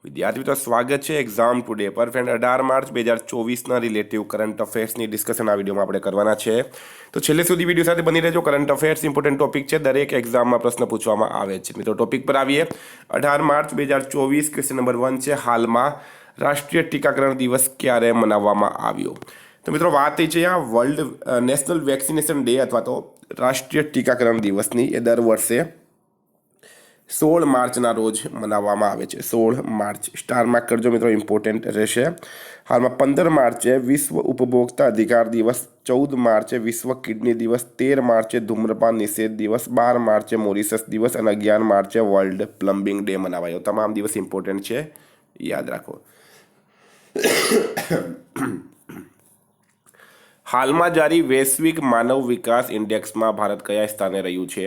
વિદ્યાર્થી મિત્રો સ્વાગત છે એક્ઝામ ટુડે પર ફ્રેન્ડ 18 માર્ચ 2024ના રિલેટિવ કરંટ અફેર્સની ડિસ્કશન આ વિડીયોમાં આપણે કરવાના છે તો છેલ્લે સુધી વિડીયો સાથે બની રહેજો કરંટ અફેર્સ ઇમ્પોર્ટન્ટ ટોપિક છે દરેક એક્ઝામમાં પ્રશ્ન પૂછવામાં આવે છે મિત્રો ટોપિક પર આવીએ 18 માર્ચ 2024 ક્વેશ્ચન નંબર 1 છે હાલમાં રાષ્ટ્રીય ટીકાકરણ દિવસ ક્યારે મનાવવામાં આવ્યો તો મિત્રો વાત થઈ છે આ વર્લ્ડ નેશનલ વેક્સિનેશન ડે અથવા તો રાષ્ટ્રીય ટીકાકરણ દિવસની એ દર વર્ષે 16 માર્ચના રોજ મનાવવામાં આવે છે 16 માર્ચ સ્ટાર માર્ક કરજો મિત્રો ઇમ્પોર્ટન્ટ રહેશે હાલમાં 15 માર્ચે વિશ્વ ઉપભોક્તા અધિકાર દિવસ 14 માર્ચે વિશ્વ કિડની દિવસ 13 માર્ચે ધૂમ્રપાન નિષેધ દિવસ 12 માર્ચે મોરિશસ દિવસ અને 11 માર્ચે વર્લ્ડ પ્લમ્બિંગ ડે મનાવાયો તમામ દિવસ ઇમ્પોર્ટન્ટ છે યાદ રાખો હાલમાં જારી વૈશ્વિક માનવ વિકાસ ઇન્ડેક્સમાં ભારત કયા સ્થાને રહ્યું છે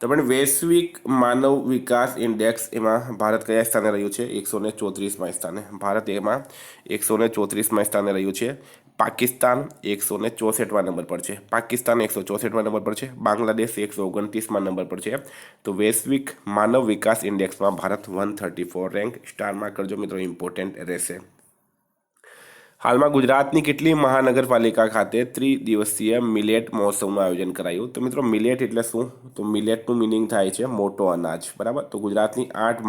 તો પણ વૈશ્વિક માનવ વિકાસ ઇન્ડેક્સ એમાં ભારત કયા સ્થાને રહ્યું છે 134માં સ્થાને ભારત એમાં 134માં સ્થાને રહ્યું છે પાકિસ્તાન 164માં નંબર પર છે પાકિસ્તાન 164માં નંબર પર છે બાંગ્લાદેશ 129માં નંબર પર છે તો વૈશ્વિક માનવ વિકાસ ઇન્ડેક્સમાં ભારત 134 રેન્ક સ્ટારમાં કરજો મિત્રો ઇમ્પોર્ટન્ટ રહેશે હાલમાં ગુજરાતની કેટલી મહાનગરપાલિકા ખાતે ત્રિદિવસીય મિલેટ મહોત્સવનું આયોજન કરાયું તો મિત્રો મિલેટ એટલે શું તો મિલેટનું મિનિંગ થાય છે મોટો અનાજ બરાબર તો ગુજરાતની 8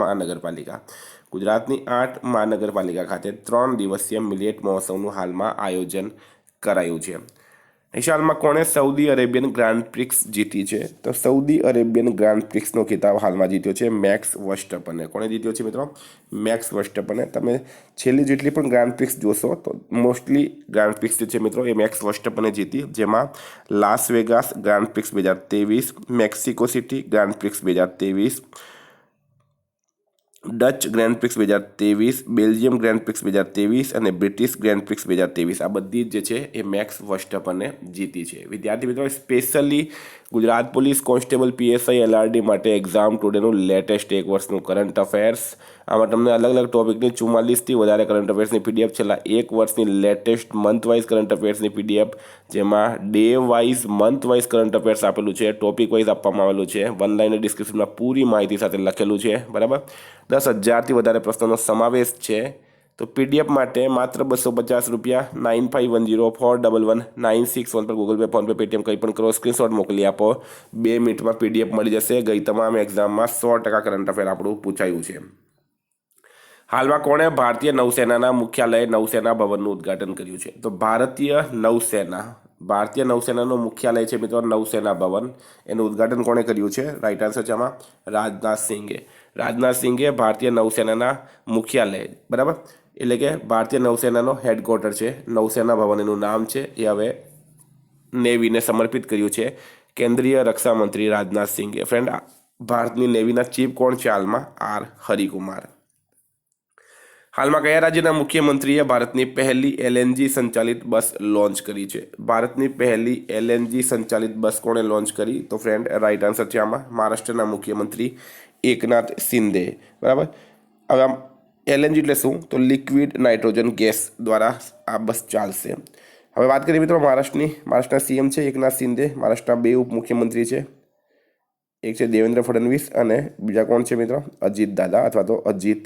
મહાનગરપાલિકા ખાતે 3 દિવસીય મિલેટ મહોત્સવનું હાલમાં આયોજન કરાયું છે હાલમાં કોણે સાઉદી અરેબિયન ગ્રાન્ડ પ્રિક્સ જીતી છે તો સાઉદી અરેબિયન ગ્રાન્ડ પ્રિક્સનો ખિતાબ હાલમાં જીત્યો છે મેક્સ વર્સ્ટપને કોણે જીત્યો છે મિત્રો મેક્સ વર્સ્ટપને તમે છેલ્લી જેટલી પણ ગ્રાન્ડ પ્રિક્સ જોશો તો મોસ્ટલી ગ્રાન્ડ પ્રિક્સ જે છે મિત્રો એ મેક્સ વર્સ્ટપને જીતી જેમાં Las Vegas Grand Prix 2023 Mexico City Grand Prix 2023 Dutch Grand Prix 2023 Belgium Grand Prix 2023 અને બ્રિટિશ ગ્રેન્ડ પ્રિક્સ 2023 આ બધી જ જે છે એ મેક્સ વર્સ્ટપને જીતી છે વિદ્યાર્થી મિત્રો specially Gujarat police constable PSI LRD માટે એક્ઝામ ટુડેનું લેટેસ્ટ એક વર્ષનું કરંટ અફેર્સ આમાં તમને અલગ અલગ ટોપિકની 44થી વધારે કરંટ અફેર્સની પીડીએફ છેલ્લા એક વર્ષની લેટેસ્ટ મંથ વાઇઝ કરંટ અફેર્સની પીડીએફ જેમાં day wise month wise current affairs આપેલું છે ટોપિક વાઇઝ આપવામાં આવેલું છે વન લાઇનર ડિસ્ક્રિપ્શનમાં પૂરી માહિતી સાથે લખેલું છે બરાબર 10,000થી વધારે પ્રશ્નોનો સમાવેશ છે તો પીડીએફ માટે માત્ર ₹250 9510411961 પર ગૂગલ પે ફોનપે પેટીએમ કંઈ પણ કરો સ્ક્રીનશોટ મોકલી આપો 2 મિનિટમાં પીડીએફ મળી જશે ગઈ તમામ એક્ઝામમાં 100% કરંટ અફેર આપણું પૂછાયું છે હાલમાં કોણે ભારતીય નૌસેનાના મુખ્યાલય નૌસેના ભવનનું ઉદ્ઘાટન કર્યું છે તો ભારતીય નૌસેનાનું મુખ્યાલય છે મિત્રો નૌસેના ભવન એનું ઉદ્ઘાટન કોણે કર્યું છે રાઈટ આન્સર છે આમાં રાજનાથ સિંઘે ભારતીય નૌસેનાના મુખ્યાલય બરાબર એટલે કે ભારતીય નૌસેનાનો હેડક્વાર્ટર છે નૌસેના ભવન એનું નામ છે એ હવે નેવીને સમર્પિત કર્યું છે કેન્દ્રીય રક્ષા મંત્રી રાજનાથ સિંઘે ફ્રેન્ડ ભારતની નેવીના ચીફ કોણ છે હાલમાં આર હરિકુમાર હાલમાં કયા રાજ્યના મુખ્યમંત્રીએ ભારતની પહેલી એલએનજી સંચાલિત બસ લોન્ચ કરી છે ભારતની પહેલી એલએનજી સંચાલિત બસ કોણે લોન્ચ કરી તો ફ્રેન્ડ રાઈટ આન્સર છે આમાં મહારાષ્ટ્રના મુખ્યમંત્રી એકનાથ શિંદે બરાબર હવે આમ એલએનજી એટલે શું તો લિક્વિડ નાઇટ્રોજન ગેસ દ્વારા આ બસ ચાલશે હવે વાત કરીએ મિત્રો મહારાષ્ટ્રના સીએમ છે એકનાથ શિંદે મહારાષ્ટ્રના 2 ઉપમુખ્યમંત્રી છે એક છે દેવેન્દ્ર ફડણવીસ અને બીજા કોણ છે મિત્રો અજીત દાદા અથવા તો અજીત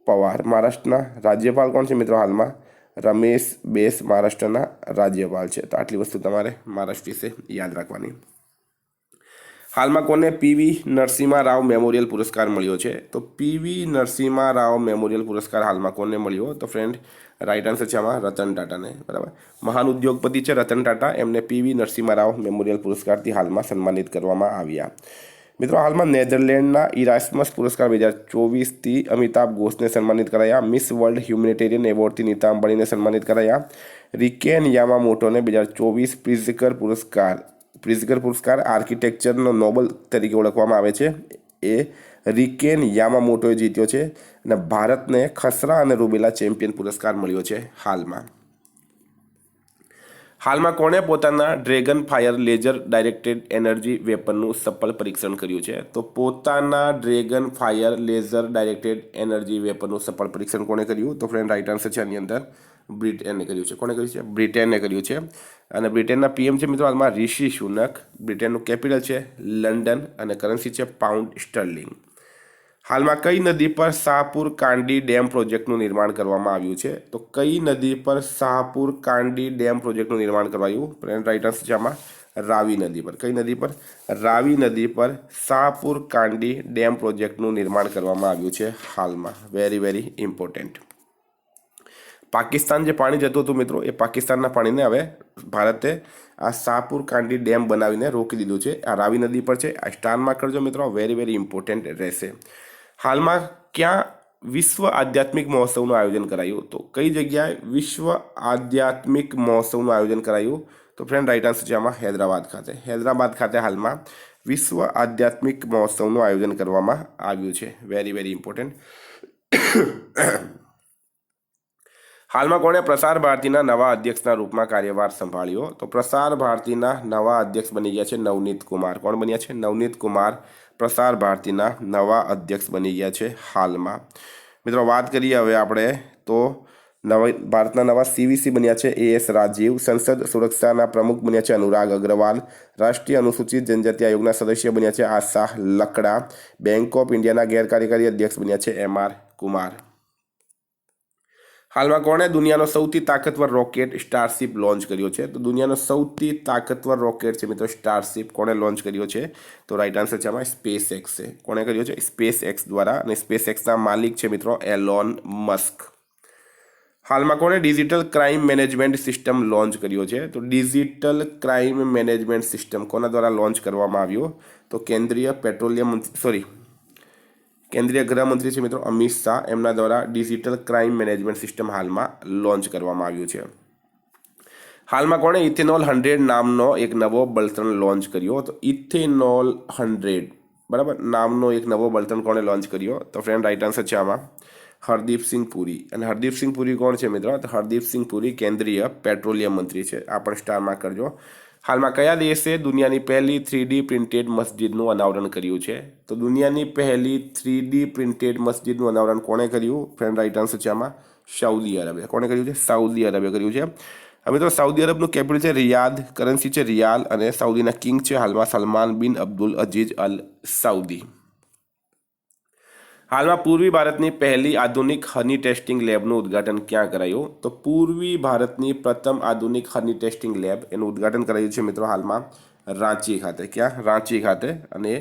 પવાર મહારાષ્ટ્રના રાજ્યપાલ કોણ છે મિત્રો હાલમાં રમેશ બેસ મહારાષ્ટ્રના રાજ્યપાલ છે તો આટલી વસ્તુ તમારે મહારાષ્ટ્ર વિશે યાદ રાખવાની હાલમાં કોને પીવી નરસિમ્હા રાવ મેમોરિયલ પુરસ્કાર મળ્યો છે તો પીવી નરસિમ્હા રાવ મેમોરિયલ પુરસ્કાર હાલમાં કોને મળ્યો તો ફ્રેન્ડ રાઈટ આન્સર છે આમાં રતન ટાટાને બરાબર મહાન ઉદ્યોગપતિ છે રતન ટાટા એમને પીવી નરસિમ્હા રાવ મેમોરિયલ પુરસ્કારથી હાલમાં સન્માનિત કરવામાં આવ્યા મિત્રો હાલમાં નેધરલેન્ડના ઇરાસ્મસ પુરસ્કાર 2024થી અમિતાભ ઘોષને સન્માનિત કરાયા મિસ વર્લ્ડ હ્યુમેનિટેરિયન એવોર્ડથી નીતા અંબાણીને સન્માનિત કરાયા રિકેન યામામોટોને 2024 પ્રિઝકર પુરસ્કાર આર્કિટેક્ચરનો નોબલ તરીકે ઓળખવામાં આવે છે એ રિકેન યામામોટોએ જીત્યો છે અને ભારતને ખસરા અને રૂબેલા ચેમ્પિયન પુરસ્કાર મળ્યો છે હાલમાં કોણે પોતાના dragon fire laser directed energy વેપનનું સફળ પરીક્ષણ કર્યું છે તો પોતાના dragon fire laser directed energy વેપનનું સફળ પરીક્ષણ કોણે કર્યું તો ફ્રેન્ડ રાઈટ આન્સર છે આની અંદર બ્રિટને કર્યું છે કોણે કર્યું છે બ્રિટને કર્યું છે અને બ્રિટનના પીએમ છે મિત્રો હાલમાં ઋષિ સુનક બ્રિટનનું કેપિટલ છે લંડન અને કરન્સી છે પાઉન્ડ સ્ટર્લિંગ હાલમાં કઈ નદી પર શાહપુર કાંડી ડેમ પ્રોજેક્ટનું નિર્માણ કરવામાં આવ્યું છે? તો કઈ નદી પર શાહપુર કાંડી ડેમ પ્રોજેક્ટનું નિર્માણ કરવાયું? રાઈટ આન્સર છે આમાં રાવી નદી પર. કઈ નદી પર? રાવી નદી પર શાહપુર કાંડી ડેમ પ્રોજેક્ટનું નિર્માણ કરવામાં આવ્યું છે હાલમાં. Very very important. પાકિસ્તાન જે પાણી જતું હતું મિત્રો, એ પાકિસ્તાનના પાણીને હવે ભારતે આ શાહપુર કાંડી ડેમ બનાવીને રોકી દીધું છે. આ રાવી નદી પર છે. આ સ્ટારમાં કરજો મિત્રો, વેરી વેરી ઇમ્પોર્ટન્ટ રહેશે. હાલમાં ક્યાં વિશ્વ આધ્યાત્મિક મહોત્સવનું આયોજન કરાયું? તો કઈ જગ્યાએ વિશ્વ આધ્યાત્મિક મહોત્સવનું આયોજન કરાયું? તો ફ્રેન્ડ રાઈટ આન્સર છે આમાં હૈદરાબાદ ખાતે. હૈદરાબાદ ખાતે હાલમાં વિશ્વ આધ્યાત્મિક મહોત્સવનું આયોજન કરવામાં આવ્યું છે. Very very important. હાલમાં કોણે પ્રસાર ભારતીના નવા અધ્યક્ષના રૂપમાં કાર્યભાર સંભાળ્યો? તો પ્રસાર ભારતીના નવા અધ્યક્ષ બની ગયા છે નવનીત કુમાર. કોણ બન્યા છે? નવનીત કુમાર પ્રસાર ભારતીના નવા અધ્યક્ષ બની ગયા છે હાલમાં. મિત્રો વાત કરીએ હવે આપણે તો ભારતના નવા સીવીસી બન્યા છે AS રાજીવ. સંસદ સુરક્ષાના પ્રમુખ બન્યા છે અનુરાગ અગ્રવાલ. રાષ્ટ્રીય અનુસૂચિત જનજાતિ આયોગના સદસ્ય બન્યા છે આશા લકડા. બેંક ઓફ ઇન્ડિયાના ગેરકાર્યકારી અધ્યક્ષ બન્યા છે MR કુમાર. હાલમાં કોણે દુનિયાનો સૌથી તાકતવર રોકેટ સ્ટારશીપ લોન્ચ કર્યો છે? તો દુનિયાનો સૌથી તાકતવર રોકેટ છે મિત્રો સ્ટારશીપ. કોણે લોન્ચ કર્યો છે? તો રાઈટ આન્સર છે આમાં SpaceX છે. કોણે કર્યો છે? SpaceX દ્વારા. અને SpaceXના માલિક છે મિત્રો એલોન મસ્ક. હાલમાં કોણે digital crime management system launch કર્યો છે? તો ડિજિટલ ક્રાઇમ મેનેજમેન્ટ સિસ્ટમ કોના દ્વારા લોન્ચ કરવામાં આવ્યો? તો કેન્દ્રીય ગૃહમંત્રી છે મિત્રો અમિત શાહ, એમના દ્વારા ડિજિટલ ક્રાઇમ મેનેજમેન્ટ સિસ્ટમ હાલમાં લોન્ચ કરવામાં આવ્યું છે. હાલમાં કોણે ઇથેનોલ 100 નામનો એક નવો બળતણ લોન્ચ કર્યો? તો ઇથેનોલ 100 બરાબર નામનો એક નવો બળતણ કોણે લોન્ચ કર્યો? તો ફ્રેન્ડ રાઈટ આન્સર છે આમાં હરદીપસિંહ પુરી. અને હરદીપસિંહ પુરી કોણ છે મિત્રો? તો હરદીપસિંહ પુરી કેન્દ્રીય પેટ્રોલિયમ મંત્રી છે. આ પણ સ્ટારમાં કરજો. હાલમાં કયા દેશે દુનિયાની પહેલી 3D પ્રિન્ટેડ મસ્જિદનું અનાવરણ કર્યું છે? તો દુનિયાની પહેલી 3D પ્રિન્ટેડ મસ્જિદનું અનાવરણ કોણે કર્યું? ફ્રેન્ડ રાઈટ આન્સર છે આમાં સાઉદી અરેબિયા. કોણે કર્યું છે? સાઉદી અરેબિયા કર્યું છે. હવે તો સાઉદી અરબનું કેપિટલ છે રિયાદ, કરન્સી છે રિયાલ, અને સાઉદીના કિંગ છે હાલમાં સલમાન બિન અબ્દુલ અજીઝ અલ સાઉદી. હાલમાં પૂર્વી ભારતની પહેલી આધુનિક હની ટેસ્ટિંગ લેબનું ઉદ્ઘાટન ક્યાં કરાયું? તો પૂર્વી ભારતની પ્રથમ આધુનિક હની ટેસ્ટિંગ લેબ એનું ઉદ્ઘાટન કરાયું છે મિત્રો હાલમાં રાંચી ખાતે. ક્યાં? રાંચી ખાતે. અને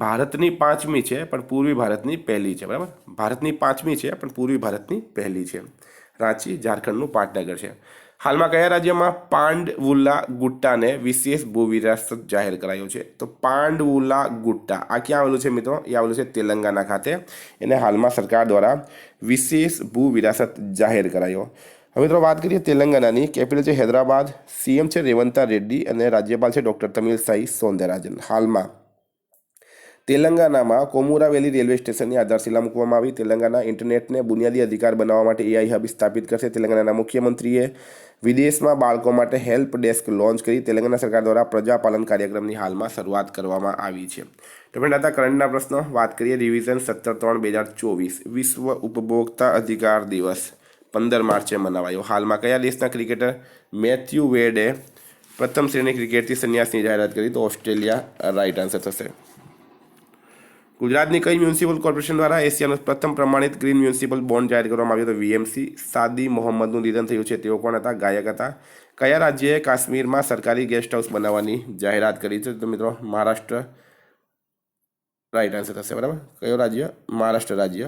ભારતની 5મી છે પણ પૂર્વી ભારતની પહેલી છે. બરાબર, ભારતની 5મી છે પણ પૂર્વી ભારતની પહેલી છે. રાંચી ઝારખંડનું પાટનગર છે. હાલમાં કયા રાજ્યમાં પાંડવુલા ગુટ્ટાને વિશેષ ભૂવિરાસત જાહેર કરાયો છે? તો પાંડવુલા ગુટ્ટા આ ક્યાં આવેલું છે મિત્રો? એ આવેલું છે તેલંગાના ખાતે. એને હાલમાં સરકાર દ્વારા વિશેષ ભૂવિરાસત જાહેર કરાયો. હવે મિત્રો વાત કરીએ તેલંગાનાની. કેપિટલ છે હૈદરાબાદ, CM છે રેવંતા રેડ્ડી, અને રાજ્યપાલ છે ડૉક્ટર તમિલસાઈ સૌંદરરાજન. હાલમાં તેલંગાનામાં કોમુરાવેલી રેલવે સ્ટેશનની આધારશિલા મૂકવામાં આવી. તેલંગાના ઇન્ટરનેટને બુનિયાદી અધિકાર બનાવવા માટે AI હબ સ્થાપિત કરશે. તેલંગાનાના મુખ્યમંત્રીએ વિદેશમાં બાળકો માટે હેલ્પ ડેસ્ક લોન્ચ કરી. તેલંગાના સરકાર દ્વારા પ્રજાપાલન કાર્યક્રમની હાલમાં શરૂઆત કરવામાં આવી છે. તો ફ્રેન્ડ હતા કરંટના પ્રશ્નો. વાત કરીએ રિવિઝન 17/3/2024. વિશ્વ ઉપભોક્તા અધિકાર દિવસ 15 માર્ચે મનાવાયો. હાલમાં કયા દેશના ક્રિકેટર મેથ્યુ વેડે પ્રથમ શ્રેણી ક્રિકેટથી સંન્યાસની જાહેરાત કરી? તો ઓસ્ટ્રેલિયા રાઈટ આન્સર થશે. ગુજરાતની કઈ મ્યુનિસિપલ કોર્પોરેશન દ્વારા એશિયાનો પ્રથમ પ્રમાણિત ગ્રીન મ્યુનિસિપલ બોન્ડ જાહેર કરવામાં આવ્યો? તો VMC. સાદી મોહમ્મદનું નિધન થયું છે. તેઓ કોણ હતા? ગાયક હતા. કયા રાજ્યએ કાશ્મીરમાં સરકારી ગેસ્ટ હાઉસ બનાવવાની જાહેરાત કરી છે? તો મિત્રો મહારાષ્ટ્ર રાઈટ આન્સર થશે. બરાબર, કયો રાજ્ય? મહારાષ્ટ્ર રાજ્ય.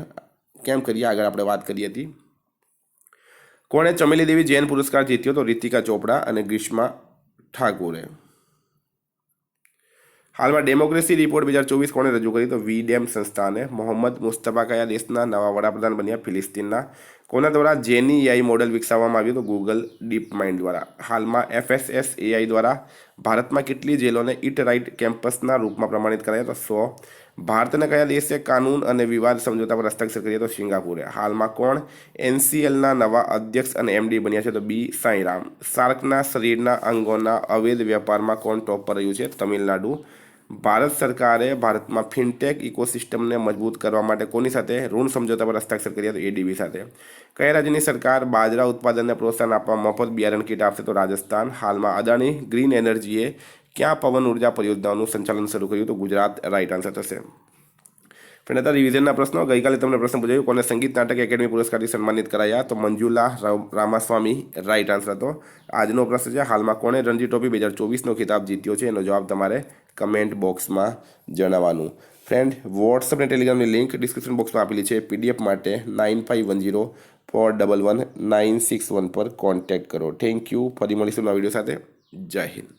કેમ કરીએ આગળ આપણે વાત કરી હતી. કોણે ચમેલી દેવી જૈન પુરસ્કાર જીત્યો? તો રીતિકા ચોપડા અને ગ્રીષ્મા ઠાકુરે. હાલમાં ડેમોક્રેસી રિપોર્ટ 2024 કોણે રજૂ કરી? તો VDEM સંસ્થાને. મોહમ્મદ મુસ્તફા કયા દેશના નવા વડાપ્રધાન બન્યા? ફિલિસ્તીનના. કોના દ્વારા જેની AI મોડેલ વિકસાવવામાં આવ્યું? તો ગૂગલ ડીપ માઇન્ડ દ્વારા. હાલમાં FSS AI દ્વારા ભારતમાં કેટલી જેલોને ઇટ રાઇટ કેમ્પસના રૂપમાં પ્રમાણિત કરાયા? તો 100. ભારતના કયા દેશે કાનૂન અને વિવાદ સમજોતા પર હસ્તાક્ષર કર્યા? તો સિંગાપુરે. હાલમાં કોણ NCLના નવા અધ્યક્ષ અને MD બન્યા છે? તો B સાંઈરામ. શાર્કના શરીરના અંગોના અવૈધ વેપારમાં કોણ ટોપ પર રહ્યું છે? તમિલનાડુ. ભારત સરકારે ભારતમાં ફિનટેક ઇકોસિસ્ટમને મજબૂત કરવા માટે કોની સાથે ઋણ સમજોતા પર હસ્તાક્ષર કર્યા? તો ADB સાથે. કયા રાજ્યની સરકાર બાજરા ઉત્પાદનને પ્રોત્સાહન આપવા મફત બિયારણ કીટ આપશે? તો રાજસ્થાન. હાલમાં અદાણી ગ્રીન એનર્જીએ ક્યાં પવન ઉર્જા પરિયોજનાઓનું સંચાલન શરૂ કર્યું? તો ગુજરાત રાઈટ આન્સર થશે. ફ્રેન્ડ હતા રિવિઝનના પ્રશ્નો. ગઈકાલે તમને પ્રશ્ન પૂછાયું કોને સંગીત નાટક એકેડમી પુરસ્કારથી સન્માનિત કરાયા, તો મંજુલા રામાસ્વામી રાઈટ આન્સર હતો. આજનો પ્રશ્ન છે હાલમાં કોણે રણજી ટ્રોફી 2024નો ખિતાબ જીત્યો છે, એનો જવાબ તમારે કમેન્ટ બોક્સમાં જણાવવાનું. ફ્રેન્ડ વોટ્સઅપ અને ટેલિગ્રામની લિંક ડિસ્ક્રિપ્શન બોક્સમાં આપેલી છે. પીડીએફ માટે 9510411961 પર કોન્ટેક્ટ કરો. Thank you. ફરી મળીશું નવા વિડીયો સાથે. જય હિન્દ.